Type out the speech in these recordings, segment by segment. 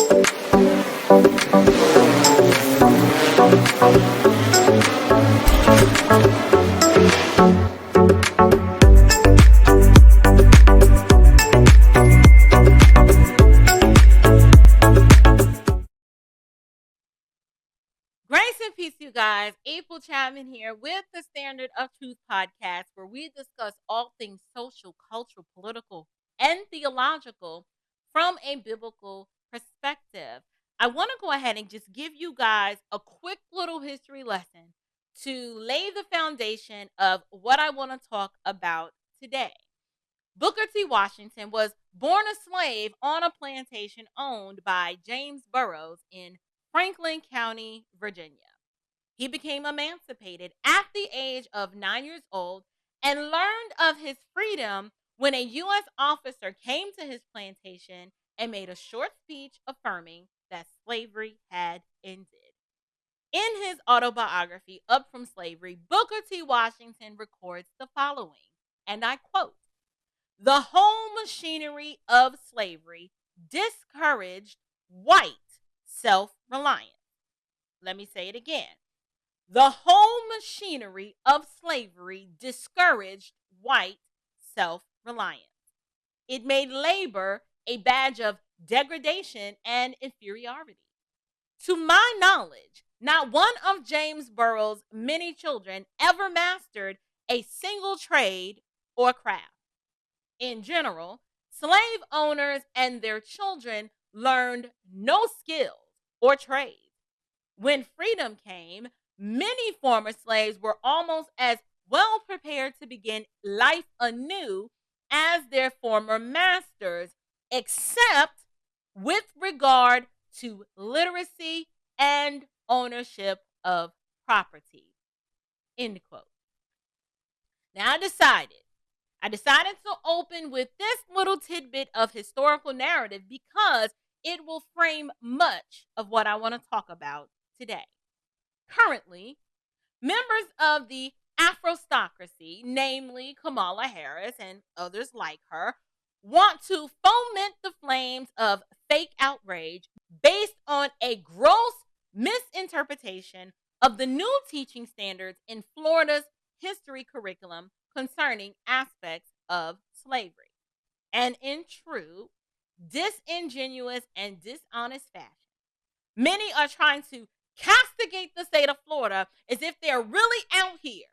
Grace and peace, you guys. April Chapman here with the Standard of Truth podcast, where we discuss all things social, cultural, political, and theological from a biblical perspective. I want to go ahead and just give you guys a quick little history lesson to lay the foundation of what I want to talk about today. Booker T. Washington was born a slave on a plantation owned by James Burroughs in Franklin County, Virginia. He became emancipated at the age of 9 years old and learned of his freedom when a U.S. officer came to his plantation and made a short speech affirming that slavery had ended. In his autobiography, Up from Slavery, Booker T. Washington records the following, and I quote, "The whole machinery of slavery discouraged white self-reliance." Let me say it again. The whole machinery of slavery discouraged white self-reliance. It made labor a badge of degradation and inferiority. To my knowledge, not one of James Burroughs' many children ever mastered a single trade or craft. In general, slave owners and their children learned no skills or trades. When freedom came, many former slaves were almost as well prepared to begin life anew as their former masters, except with regard to literacy and ownership of property. End quote. Now I decided to open with this little tidbit of historical narrative because it will frame much of what I want to talk about today. Currently, members of the Afrostocracy, namely Kamala Harris and others like her, want to foment the flames of fake outrage based on a gross misinterpretation of the new teaching standards in Florida's history curriculum concerning aspects of slavery. And in true, disingenuous, and dishonest fashion, many are trying to castigate the state of Florida as if they're really out here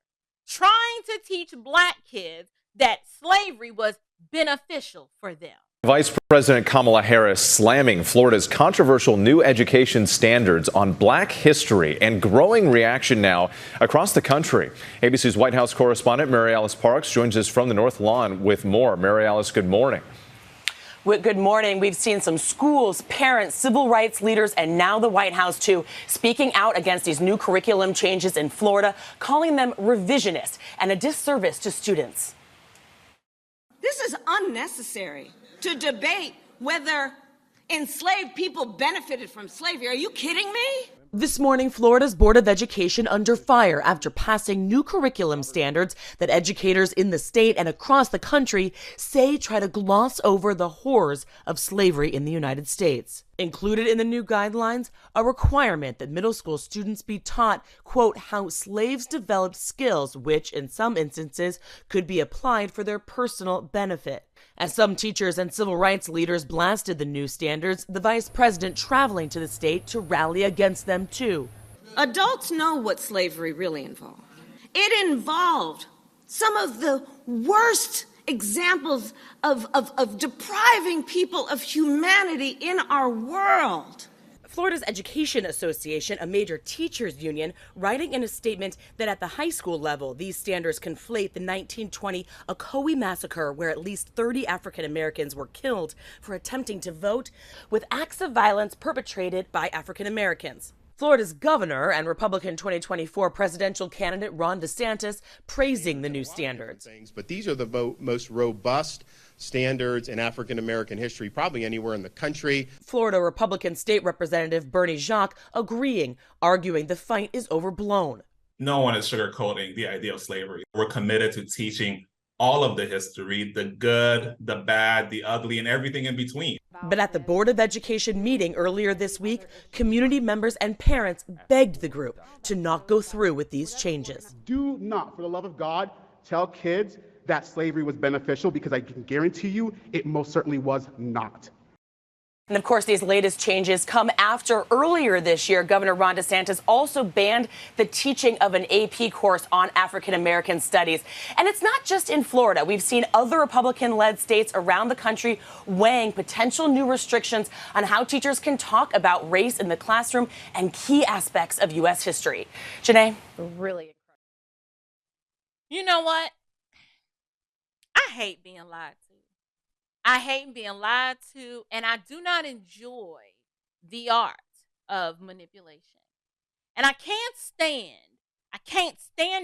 trying to teach black kids that slavery was beneficial for them. Vice President Kamala Harris slamming Florida's controversial new education standards on black history, and growing reaction now across the country. ABC's White House correspondent Mary Alice Parks joins us from the North Lawn with more. Mary Alice, good morning. Good morning. We've seen some schools, parents, civil rights leaders, and now the White House, too, speaking out against these new curriculum changes in Florida, calling them revisionist and a disservice to students. This is unnecessary to debate whether enslaved people benefited from slavery. Are you kidding me? This morning, Florida's Board of Education under fire after passing new curriculum standards that educators in the state and across the country say try to gloss over the horrors of slavery in the United States. Included in the new guidelines, a requirement that middle school students be taught, quote, how slaves developed skills which, in some instances, could be applied for their personal benefit. As some teachers and civil rights leaders blasted the new standards, the vice president traveling to the state to rally against them, too. Adults know what slavery really involved. It involved some of the worst examples of depriving people of humanity in our world. Florida's Education Association, a major teachers union, writing in a statement that at the high school level, these standards conflate the 1920 Ocoee massacre, where at least 30 African Americans were killed for attempting to vote, with acts of violence perpetrated by African Americans. Florida's governor and Republican 2024 presidential candidate Ron DeSantis praising the new standards. But these are the most robust standards in African American history, probably anywhere in the country. Florida Republican State Representative Bernie Jacques agreeing, arguing the fight is overblown. No one is sugarcoating the idea of slavery. We're committed to teaching all of the history, the good, the bad, the ugly, and everything in between. But at the Board of Education meeting earlier this week, community members and parents begged the group to not go through with these changes. Do not, for the love of God, tell kids that slavery was beneficial, because I can guarantee you it most certainly was not. And of course, these latest changes come after earlier this year, Governor Ron DeSantis also banned the teaching of an AP course on African American studies. And it's not just in Florida. We've seen other Republican-led states around the country weighing potential new restrictions on how teachers can talk about race in the classroom and key aspects of U.S. history. Janae? Really incredible. You know what? I hate being lied to. I hate being lied to, and I do not enjoy the art of manipulation. And I can't stand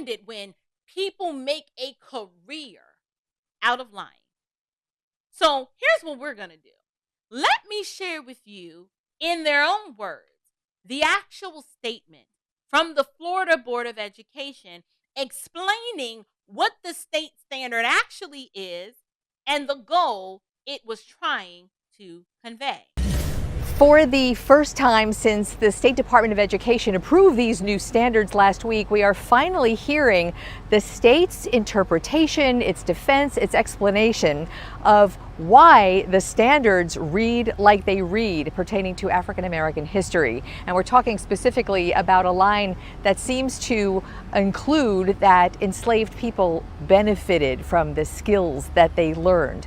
it when people make a career out of lying. So here's what we're going to do. Let me share with you, in their own words, the actual statement from the Florida Board of Education explaining what the state standard actually is and the goal it was trying to convey. For the first time since the State Department of Education approved these new standards last week, we are finally hearing the state's interpretation, its defense, its explanation of why the standards read like they read pertaining to African American history. And we're talking specifically about a line that seems to include that enslaved people benefited from the skills that they learned.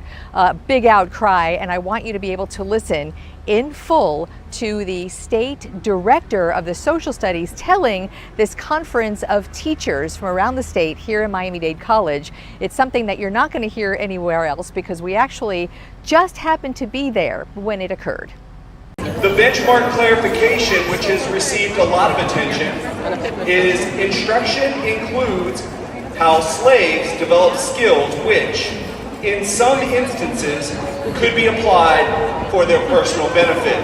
Big outcry, and I want you to be able to listen in full to the state director of the social studies telling this conference of teachers from around the state here in Miami-Dade College. It's something that you're not going to hear anywhere else because we actually just happened to be there when it occurred. The benchmark clarification, which has received a lot of attention, is instruction includes how slaves developed skills which, in some instances, could be applied for their personal benefit.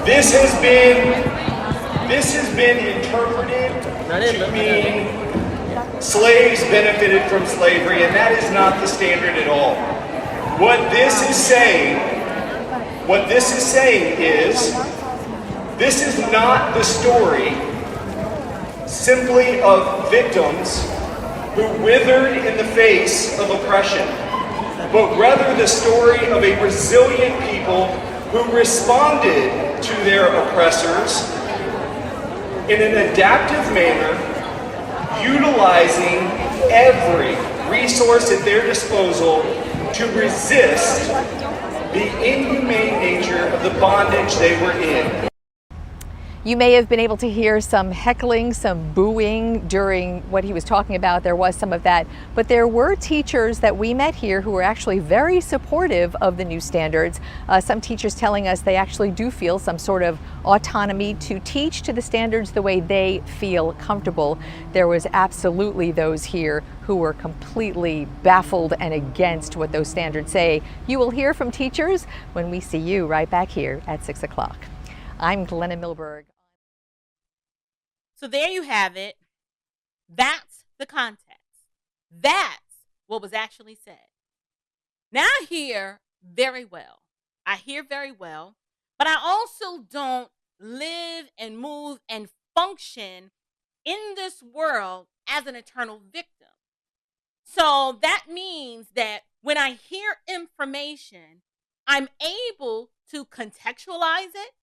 This has been interpreted to mean slaves benefited from slavery, and that is not the standard at all. What this is saying is, this is not the story simply of victims who withered in the face of oppression, but rather the story of a resilient people who responded to their oppressors in an adaptive manner, utilizing every resource at their disposal to resist the inhumane nature of the bondage they were in. You may have been able to hear some heckling, some booing during what he was talking about. There was some of that. But there were teachers that we met here who were actually very supportive of the new standards. Some teachers telling us they actually do feel some sort of autonomy to teach to the standards the way they feel comfortable. There was absolutely those here who were completely baffled and against what those standards say. You will hear from teachers when we see you right back here at 6 o'clock. I'm Glenna Milberg. So there you have it. That's the context. That's what was actually said. Now I hear very well. But I also don't live and move and function in this world as an eternal victim. So that means that when I hear information, I'm able to contextualize it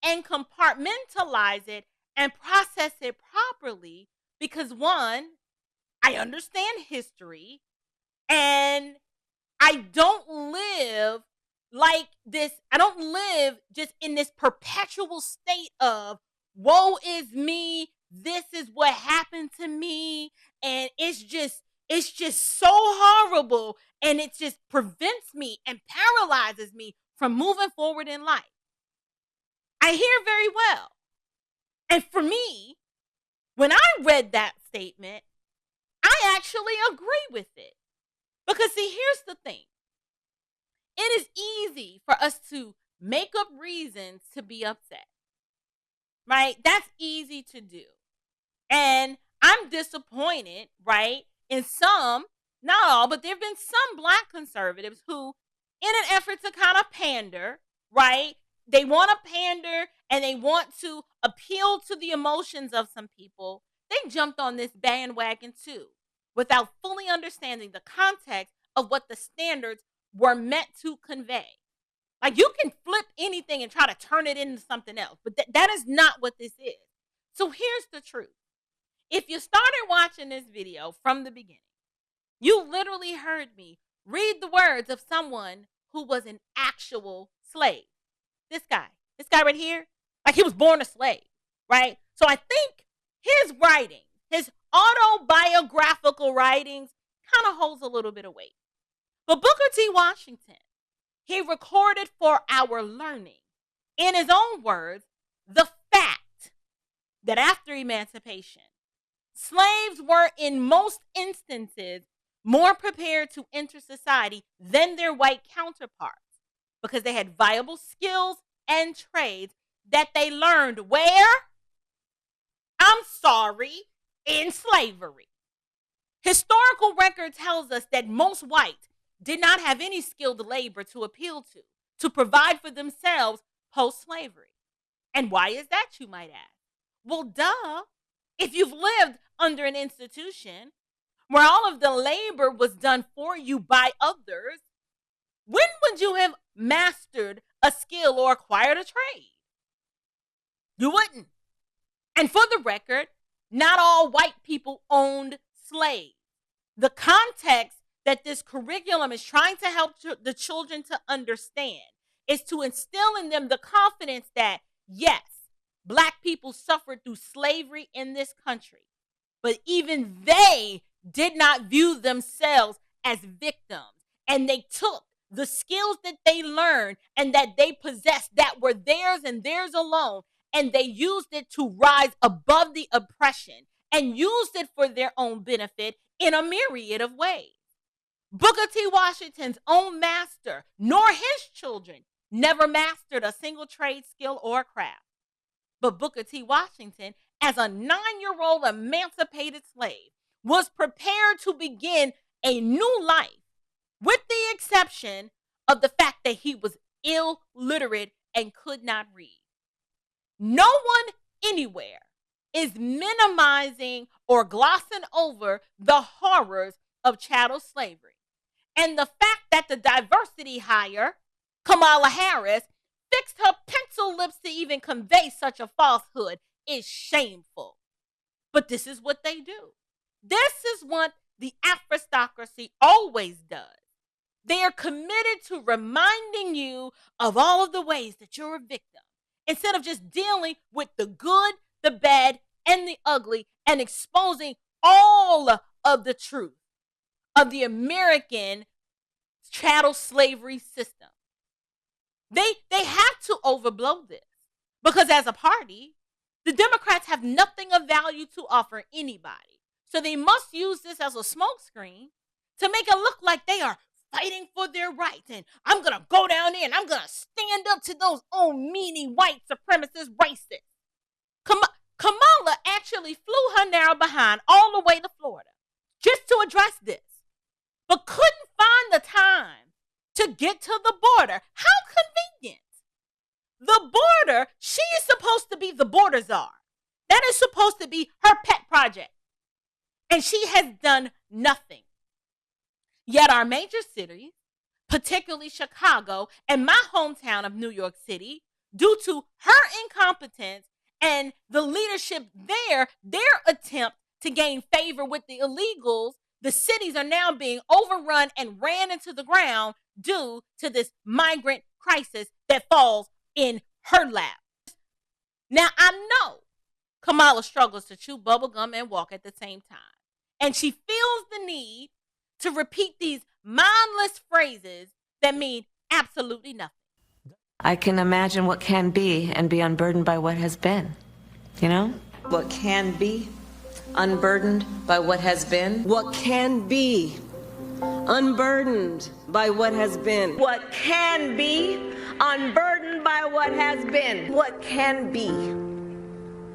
and compartmentalize it and process it properly because, one, I understand history and I don't live like this. I don't live just in this perpetual state of woe is me. This is what happened to me. And it's just so horrible. And it just prevents me and paralyzes me from moving forward in life. I hear very well. And for me, when I read that statement, I actually agree with it. Because see, here's the thing. It is easy for us to make up reasons to be upset. Right? That's easy to do. And I'm disappointed, right, in some, not all, but there have been some Black conservatives who, in an effort to kind of pander, right? They want to pander and they want to appeal to the emotions of some people. They jumped on this bandwagon too, without fully understanding the context of what the standards were meant to convey. Like, you can flip anything and try to turn it into something else, but that is not what this is. So here's the truth. If you started watching this video from the beginning, you literally heard me read the words of someone who was an actual slave. This guy right here, like, he was born a slave, right? So I think his writing, his autobiographical writings, kind of holds a little bit of weight. But Booker T. Washington, he recorded for our learning, in his own words, the fact that after emancipation, slaves were in most instances more prepared to enter society than their white counterparts because they had viable skills and trades that they learned where? I'm sorry, in slavery. Historical record tells us that most whites did not have any skilled labor to appeal to provide for themselves post-slavery. And why is that, you might ask? Well, duh. If you've lived under an institution where all of the labor was done for you by others, when would you have mastered a skill or acquired a trade? You wouldn't. And for the record, not all white people owned slaves. The context that this curriculum is trying to help the children to understand is to instill in them the confidence that, yes, Black people suffered through slavery in this country, but even they did not view themselves as victims. And they took the skills that they learned and that they possessed that were theirs and theirs alone, and they used it to rise above the oppression and used it for their own benefit in a myriad of ways. Booker T. Washington's own master, nor his children, never mastered a single trade, skill, or craft. But Booker T. Washington, as a 9-year-old emancipated slave, was prepared to begin a new life, with the exception of the fact that he was illiterate and could not read. No one anywhere is minimizing or glossing over the horrors of chattel slavery. And the fact that the diversity hire, Kamala Harris, fixed her pencil lips to even convey such a falsehood is shameful. But this is what they do. This is what the aristocracy always does. They are committed to reminding you of all of the ways that you're a victim, instead of just dealing with the good, the bad, and the ugly, and exposing all of the truth of the American chattel slavery system. They have to overblow this, because as a party, the Democrats have nothing of value to offer anybody. So they must use this as a smokescreen to make it look like they are fighting for their rights. And I'm going to go down there and I'm going to stand up to those old meanie white supremacist racists. Kamala actually flew her narrow behind all the way to Florida just to address this, but couldn't find the time to get to the border. How convenient. The border, she is supposed to be the border czar. That is supposed to be her pet project. And she has done nothing. Yet our major cities, particularly Chicago and my hometown of New York City, due to her incompetence and the leadership there, their attempt to gain favor with the illegals, the cities are now being overrun and ran into the ground due to this migrant crisis that falls in her lap. Now, I know Kamala struggles to chew bubblegum and walk at the same time. And she feels the need to repeat these mindless phrases that mean absolutely nothing. I can imagine what can be and be unburdened by what has been, you know? What can be unburdened by what has been. What can be unburdened by what has been. What can be unburdened by what has been. What can be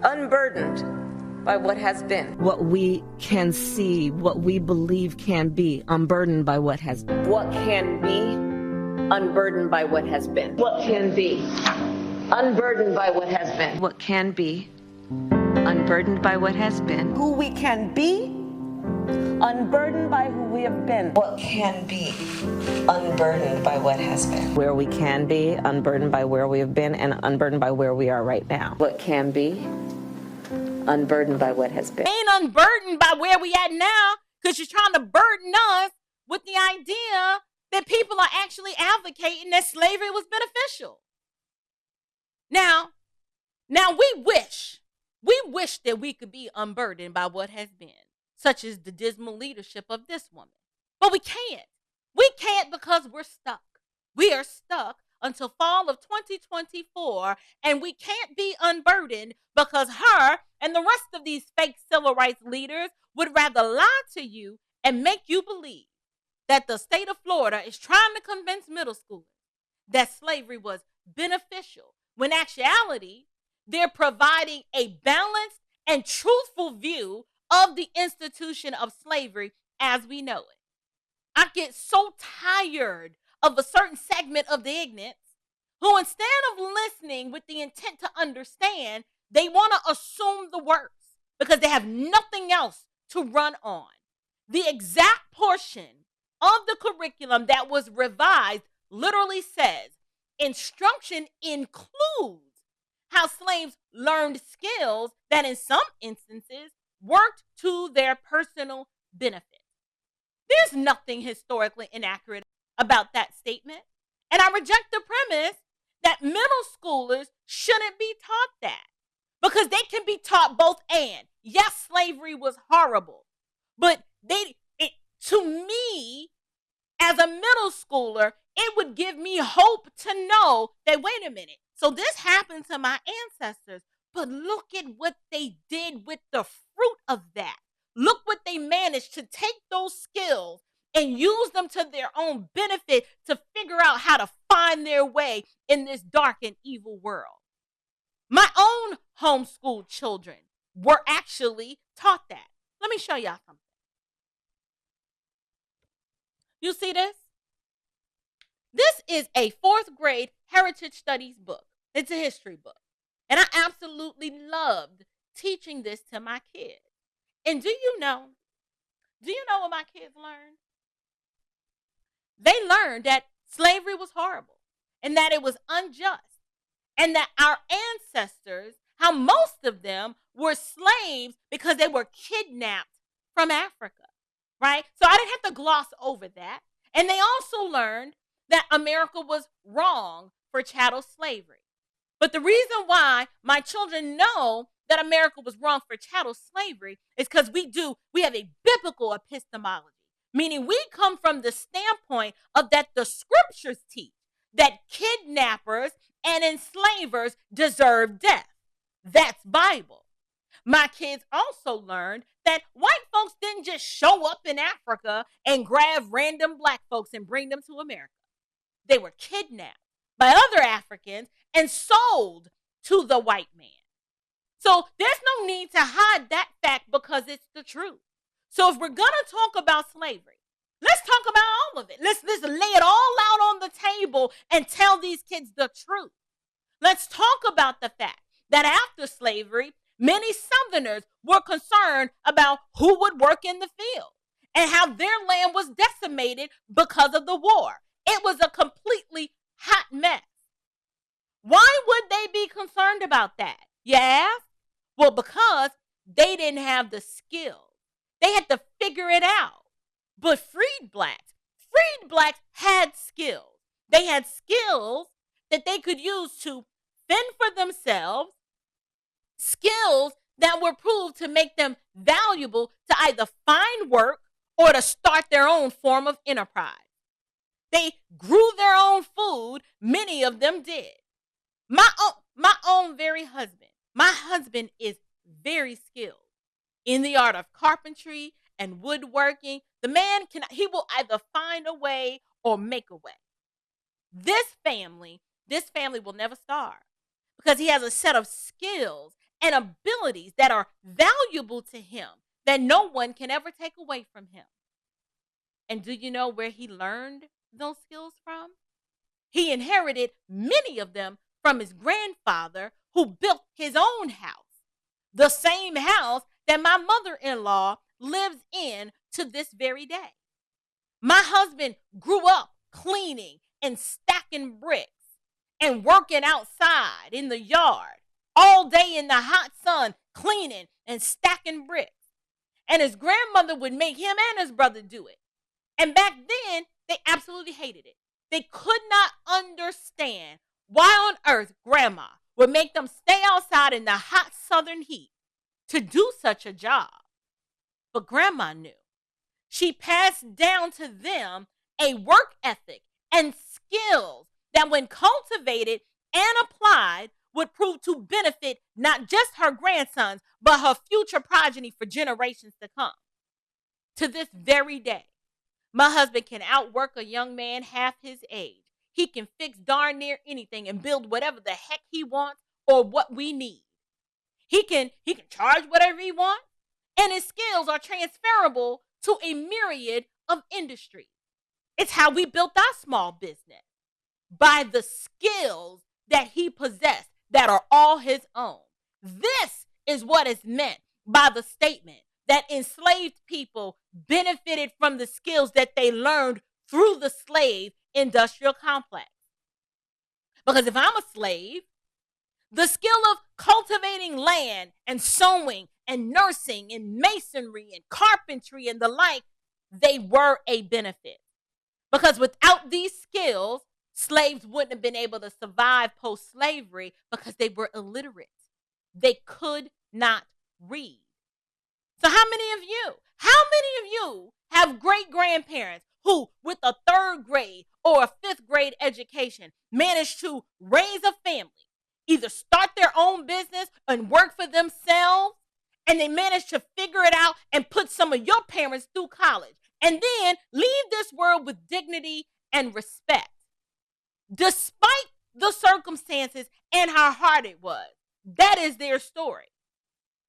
unburdened by what has been. What we can see, what we believe can be unburdened by what has been. What can be unburdened by what has been. What can be, unburdened by what has been. What can be, unburdened by what has been. Who we can be, unburdened by who we have been. What can be, unburdened by what has been. Where we can be, unburdened by where we have been, and unburdened by where we are right now. What can be, unburdened by what has been. Ain't unburdened by where we at now, because you're trying to burden us with the idea that people are actually advocating that slavery was beneficial. Now we wish that we could be unburdened by what has been, such as the dismal leadership of this woman. But we can't. We can't because we're stuck. We are stuck until fall of 2024, and we can't be unburdened because her and the rest of these fake civil rights leaders would rather lie to you and make you believe that the state of Florida is trying to convince middle schoolers that slavery was beneficial, when in actuality, they're providing a balanced and truthful view of the institution of slavery as we know it. I get so tired of a certain segment of the ignorance who, instead of listening with the intent to understand, they want to assume the worst because they have nothing else to run on. The exact portion of the curriculum that was revised literally says, instruction includes how slaves learned skills that in some instances worked to their personal benefit. There's nothing historically inaccurate about that statement. And I reject the premise that middle schoolers shouldn't be taught that, because they can be taught both and. Yes, slavery was horrible, but to me, as a middle schooler, it would give me hope to know that, wait a minute, so this happened to my ancestors, but look at what they did with the fruit of that. Look what they managed to take those skills and use them to their own benefit to figure out how to find their way in this dark and evil world. My own homeschooled children were actually taught that. Let me show y'all something. You see this? This is a 4th grade heritage studies book. It's a history book. And I absolutely loved teaching this to my kids. And do you know what my kids learned? They learned that slavery was horrible and that it was unjust, and that our ancestors, how most of them were slaves because they were kidnapped from Africa, right? So I didn't have to gloss over that. And they also learned that America was wrong for chattel slavery. But the reason why my children know that America was wrong for chattel slavery is because we have a biblical epistemology, meaning we come from the standpoint of that the scriptures teach that kidnappers and enslavers deserve death. That's Bible. My kids also learned that white folks didn't just show up in Africa and grab random black folks and bring them to America. They were kidnapped by other Africans and sold to the white man. So there's no need to hide that fact because it's the truth. So if we're going to talk about slavery, let's talk about all of it. Let's lay it all out on the table and tell these kids the truth. Let's talk about the fact that after slavery, many Southerners were concerned about who would work in the field and how their land was decimated because of the war. It was a completely hot mess. Why would they be concerned about that? You ask? Well, because they didn't have the skill. They had to figure it out. But freed blacks had skills. They had skills that they could use to fend for themselves, skills that were proved to make them valuable to either find work or to start their own form of enterprise. They grew their own food. Many of them did. My own very husband. My husband is very skilled in the art of carpentry and woodworking. The man he will either find a way or make a way. This family will never starve because he has a set of skills and abilities that are valuable to him that no one can ever take away from him. And do you know where he learned those skills from? He inherited many of them from his grandfather, who built his own house, the same house that my mother-in-law lives in to this very day. My husband grew up cleaning and stacking bricks and working outside in the yard all day in the hot sun, cleaning and stacking bricks. And his grandmother would make him and his brother do it. And back then, they absolutely hated it. They could not understand why on earth grandma would make them stay outside in the hot southern heat to do such a job. But grandma knew. She passed down to them a work ethic and skills that, when cultivated and applied, would prove to benefit not just her grandsons, but her future progeny for generations to come. To this very day, my husband can outwork a young man half his age. He can fix darn near anything and build whatever the heck he wants or what we need. He can charge whatever he wants, and his skills are transferable to a myriad of industries. It's how we built our small business, by the skills that he possessed that are all his own. This is what is meant by the statement that enslaved people benefited from the skills that they learned through the slave industrial complex. Because if I'm a slave, the skill of cultivating land and sewing and nursing and masonry and carpentry and the like, they were a benefit. Because without these skills, slaves wouldn't have been able to survive post-slavery because they were illiterate. They could not read. So how many of you have great-grandparents who, with a 3rd grade or a 5th grade education, managed to raise a family, either start their own business and work for themselves, and they managed to figure it out and put some of your parents through college, and then leave this world with dignity and respect, despite the circumstances and how hard it was? That is their story.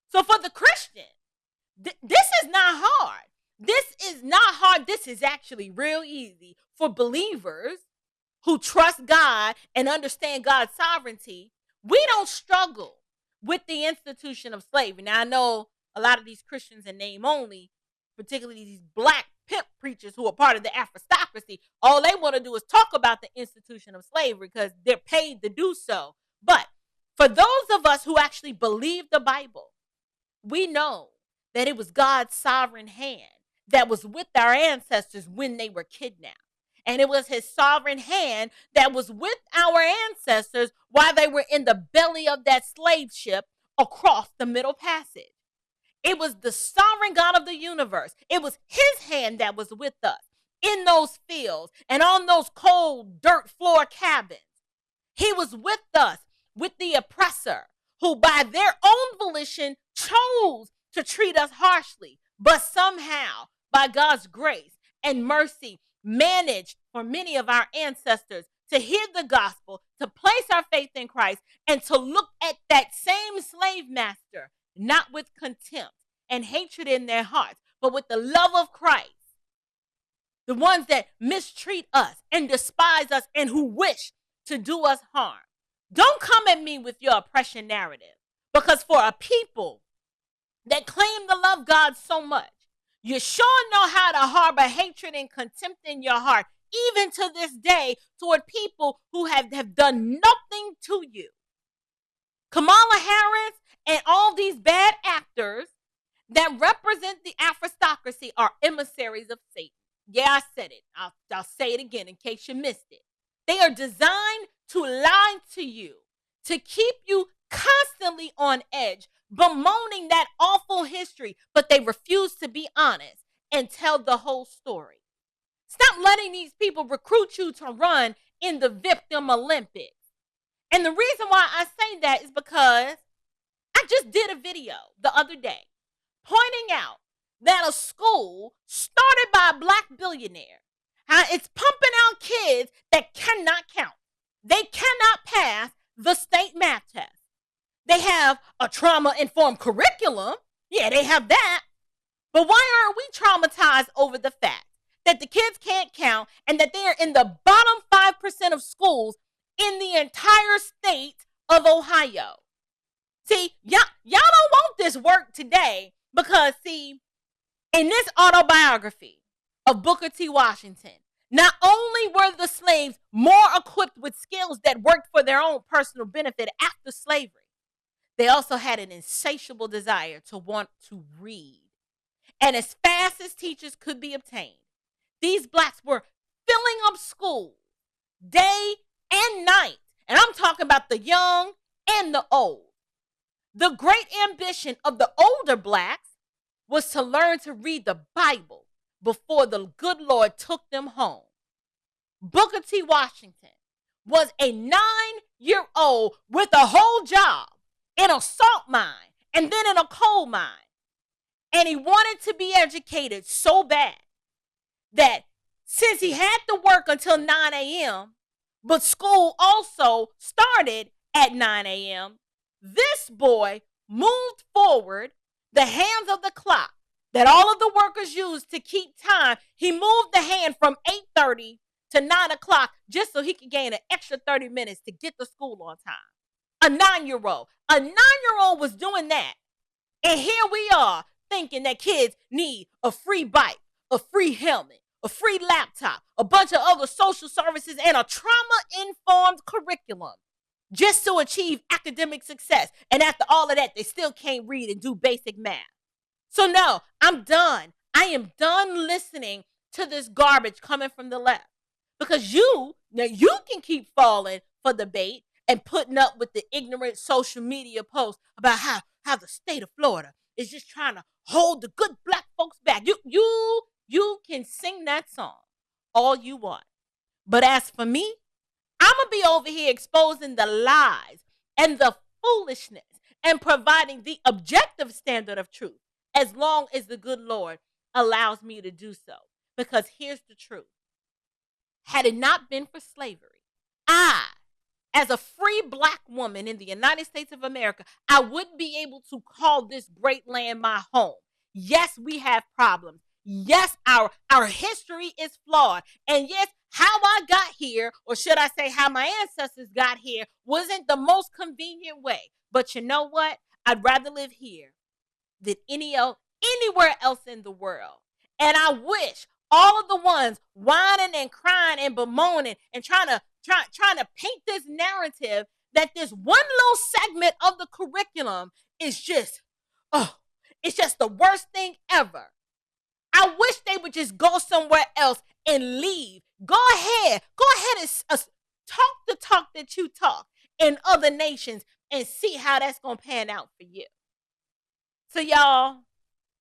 So for the Christian, this is not hard. This is not hard. This is actually real easy for believers who trust God and understand God's sovereignty. We don't struggle with the institution of slavery. Now, I know a lot of these Christians in name only, particularly these black pimp preachers who are part of the aristocracy, all they want to do is talk about the institution of slavery because they're paid to do so. But for those of us who actually believe the Bible, we know that it was God's sovereign hand that was with our ancestors when they were kidnapped. And it was his sovereign hand that was with our ancestors while they were in the belly of that slave ship across the Middle Passage. It was the sovereign God of the universe. It was his hand that was with us in those fields and on those cold dirt floor cabins. He was with us, with the oppressor, who by their own volition chose to treat us harshly, but somehow, by God's grace and mercy, managed for many of our ancestors to hear the gospel, to place our faith in Christ, and to look at that same slave master, not with contempt and hatred in their hearts, but with the love of Christ. The ones that mistreat us and despise us and who wish to do us harm. Don't come at me with your oppression narrative, because for a people that claim to love God so much, you sure know how to harbor hatred and contempt in your heart, even to this day, toward people who have done nothing to you. Kamala Harris and all these bad actors that represent the aristocracy are emissaries of Satan. Yeah, I said it. I'll say it again in case you missed it. They are designed to lie to you, to keep you constantly on edge, bemoaning that awful history, but they refuse to be honest and tell the whole story. Stop letting these people recruit you to run in the victim Olympics. And the reason why I say that is because I just did a video the other day pointing out that a school started by a black billionaire, how it's pumping out kids that cannot count. They cannot pass the state math test. They have a trauma-informed curriculum. Yeah, they have that. But why aren't we traumatized over the fact that the kids can't count, and that they are in the bottom 5% of schools in the entire state of Ohio. See, y'all don't want this work today because, see, in this autobiography of Booker T. Washington, not only were the slaves more equipped with skills that worked for their own personal benefit after slavery, they also had an insatiable desire to want to read. And as fast as teachers could be obtained, these blacks were filling up schools day and night. And I'm talking about the young and the old. The great ambition of the older blacks was to learn to read the Bible before the good Lord took them home. Booker T. Washington was a 9-year-old with a whole job in a salt mine and then in a coal mine. And he wanted to be educated so bad that since he had to work until 9 a.m., but school also started at 9 a.m., this boy moved forward the hands of the clock that all of the workers used to keep time. He moved the hand from 8:30 to 9 o'clock just so he could gain an extra 30 minutes to get to school on time. A 9-year-old. A 9-year-old was doing that. And here we are thinking that kids need a free bike, a free helmet, a free laptop, a bunch of other social services, and a trauma-informed curriculum just to achieve academic success. And after all of that, they still can't read and do basic math. So no, I'm done. I am done listening to this garbage coming from the left. Because you can keep falling for the bait and putting up with the ignorant social media posts about how the state of Florida is just trying to hold the good black folks back. You can sing that song all you want. But as for me, I'm going to be over here exposing the lies and the foolishness and providing the objective standard of truth as long as the good Lord allows me to do so. Because here's the truth. Had it not been for slavery, I, as a free black woman in the United States of America, I would be able to call this great land my home. Yes, we have problems. Yes, our history is flawed. And yes, how I got here, or should I say how my ancestors got here, wasn't the most convenient way. But you know what? I'd rather live here than anywhere else in the world. And I wish all of the ones whining and crying and bemoaning and trying to paint this narrative that this one little segment of the curriculum is just, it's just the worst thing ever. I wish they would just go somewhere else and leave. Go ahead and talk the talk that you talk in other nations and see how that's going to pan out for you. So y'all,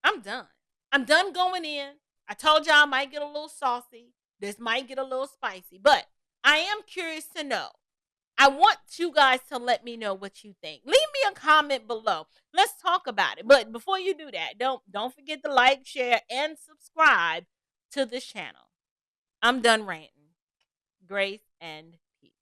I'm done. I'm done going in. I told y'all I might get a little saucy. This might get a little spicy, but I am curious to know. I want you guys to let me know what you think. Leave me a comment below. Let's talk about it. But before you do that, don't forget to like, share, and subscribe to this channel. I'm done ranting. Grace and peace.